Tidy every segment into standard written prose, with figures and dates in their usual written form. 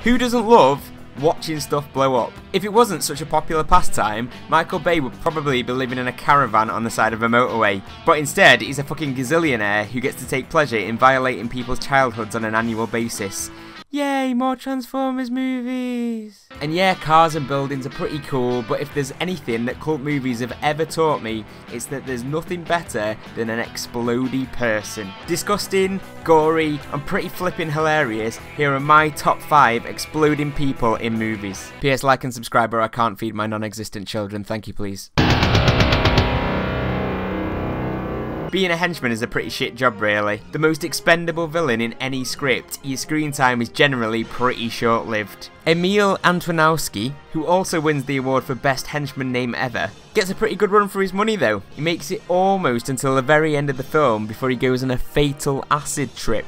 Who doesn't love watching stuff blow up? If it wasn't such a popular pastime, Michael Bay would probably be living in a caravan on the side of a motorway. But instead, he's a fucking gazillionaire who gets to take pleasure in violating people's childhoods on an annual basis. Yay, more Transformers movies! And yeah, cars and buildings are pretty cool, but if there's anything that cult movies have ever taught me, it's that there's nothing better than an explodey person. Disgusting, gory, and pretty flippin' hilarious, here are my top 5 exploding people in movies. PS, like and subscribe or I can't feed my non-existent children, thank you please. Being a henchman is a pretty shit job really. The most expendable villain in any script, your screen time is generally pretty short-lived. Emil Antonowski, who also wins the award for best henchman name ever, gets a pretty good run for his money though. He makes it almost until the very end of the film before he goes on a fatal acid trip.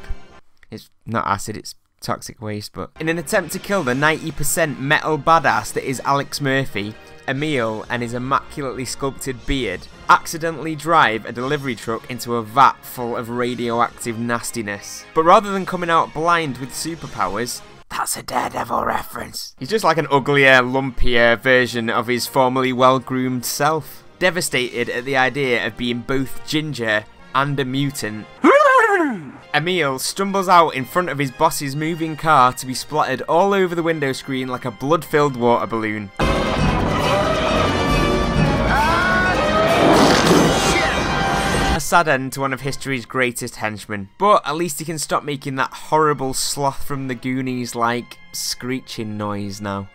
It's not acid, it's toxic waste, but in an attempt to kill the 90% metal badass that is Alex Murphy, Emil and his immaculately sculpted beard accidentally drive a delivery truck into a vat full of radioactive nastiness. But rather than coming out blind with superpowers, that's a Daredevil reference. He's just like an uglier, lumpier version of his formerly well-groomed self. Devastated at the idea of being both ginger and a mutant, Emil stumbles out in front of his boss's moving car to be splattered all over the window screen like a blood-filled water balloon. A sad end to one of history's greatest henchmen. But at least he can stop making that horrible sloth from the Goonies like screeching noise now.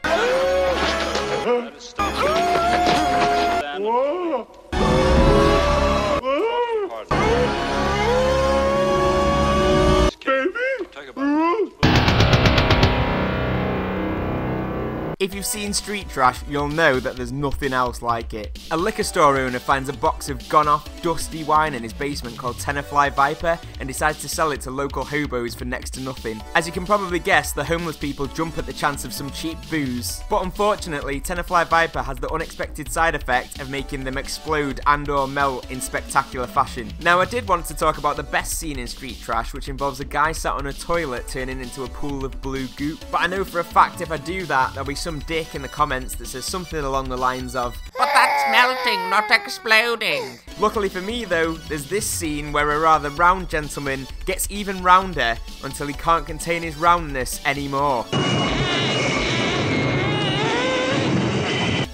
If you've seen Street Trash, you'll know that there's nothing else like it. A liquor store owner finds a box of gone-off, dusty wine in his basement called Tenafly Viper and decides to sell it to local hobos for next to nothing. As you can probably guess, the homeless people jump at the chance of some cheap booze. But unfortunately, Tenafly Viper has the unexpected side effect of making them explode and or melt in spectacular fashion. Now, I did want to talk about the best scene in Street Trash, which involves a guy sat on a toilet turning into a pool of blue goop. But I know for a fact if I do that, there'll be some dick in the comments that says something along the lines of, "But that's melting, not exploding." Luckily for me though, there's this scene where a rather round gentleman gets even rounder until he can't contain his roundness anymore.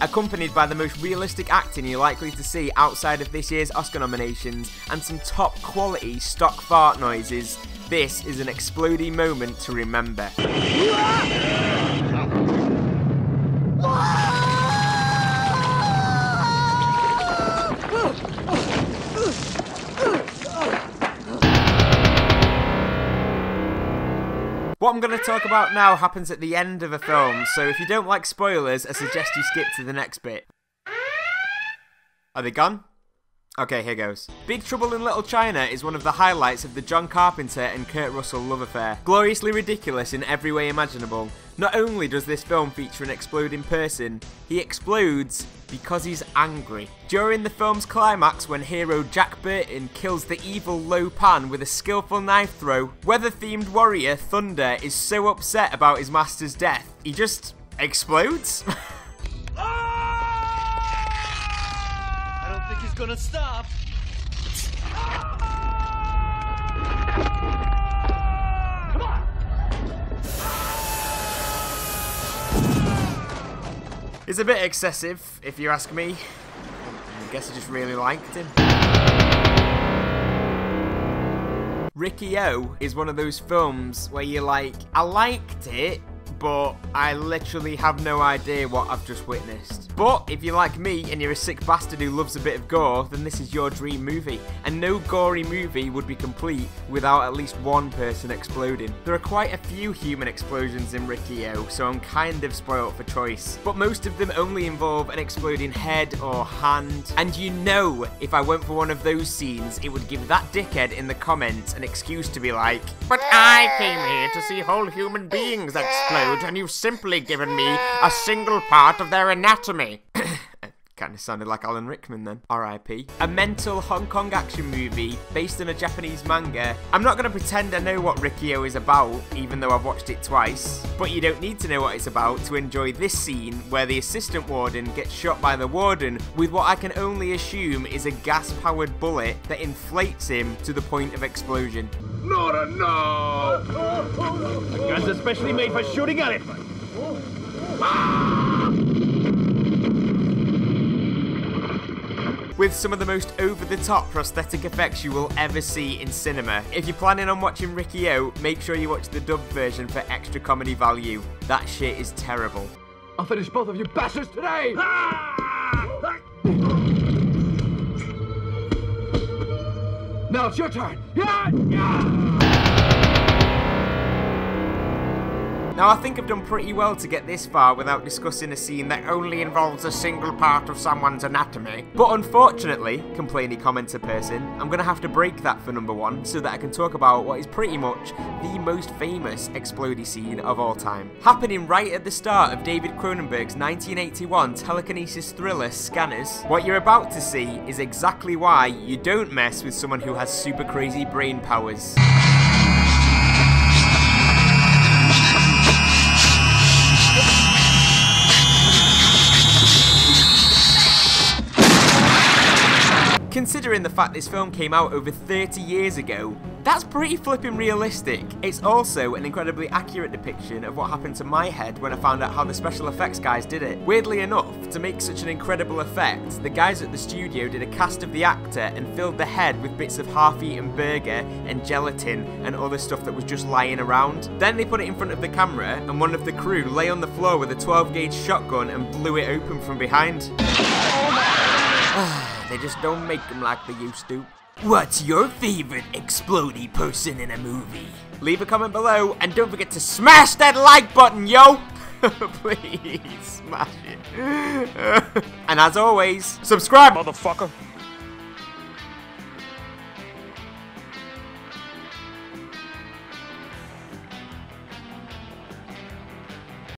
Accompanied by the most realistic acting you're likely to see outside of this year's Oscar nominations and some top quality stock fart noises, this is an exploding moment to remember. What I'm going to talk about now happens at the end of a film, so if you don't like spoilers, I suggest you skip to the next bit. Are they gone? Okay, here goes. Big Trouble in Little China is one of the highlights of the John Carpenter and Kurt Russell love affair. Gloriously ridiculous in every way imaginable. Not only does this film feature an exploding person, he explodes because he's angry. During the film's climax, when hero Jack Burton kills the evil Lo Pan with a skillful knife throw, weather-themed warrior Thunder is so upset about his master's death, he just explodes? I don't think he's gonna stop. Come on! It's a bit excessive, if you ask me. I guess I just really liked him. Riccio is one of those films where you're like, I liked it, but I literally have no idea what I've just witnessed. But if you're like me and you're a sick bastard who loves a bit of gore, then this is your dream movie. And no gory movie would be complete without at least one person exploding. There are quite a few human explosions in Riccio, so I'm kind of spoiled for choice. But most of them only involve an exploding head or hand. And you know, if I went for one of those scenes, it would give that dickhead in the comments an excuse to be like, "But I came here to see whole human beings explode, and you've simply given me a single part of their anatomy." Kind of sounded like Alan Rickman then. R.I.P. A mental Hong Kong action movie based on a Japanese manga. I'm not going to pretend I know what Riccio is about, even though I've watched it twice. But you don't need to know what it's about to enjoy this scene where the assistant warden gets shot by the warden with what I can only assume is a gas-powered bullet that inflates him to the point of explosion. No! The gun's especially made for shooting elephants. With some of the most over-the-top prosthetic effects you will ever see in cinema. If you're planning on watching Riccio, make sure you watch the dubbed version for extra comedy value. That shit is terrible. I'll finish both of you bastards today! Now it's your turn! Now I think I've done pretty well to get this far without discussing a scene that only involves a single part of someone's anatomy. But unfortunately, complainy commenter person, I'm going to have to break that for number one so that I can talk about what is pretty much the most famous explodey scene of all time. Happening right at the start of David Cronenberg's 1981 telekinesis thriller Scanners. What you're about to see is exactly why you don't mess with someone who has super crazy brain powers. Considering the fact this film came out over 30 years ago, that's pretty flipping realistic. It's also an incredibly accurate depiction of what happened to my head when I found out how the special effects guys did it. Weirdly enough, to make such an incredible effect, the guys at the studio did a cast of the actor and filled the head with bits of half-eaten burger and gelatin and other stuff that was just lying around. Then they put it in front of the camera and one of the crew lay on the floor with a 12-gauge shotgun and blew it open from behind. They just don't make them like they used to. What's your favorite explodey person in a movie? Leave a comment below and don't forget to smash that like button, yo! Please smash it. And as always, subscribe, motherfucker!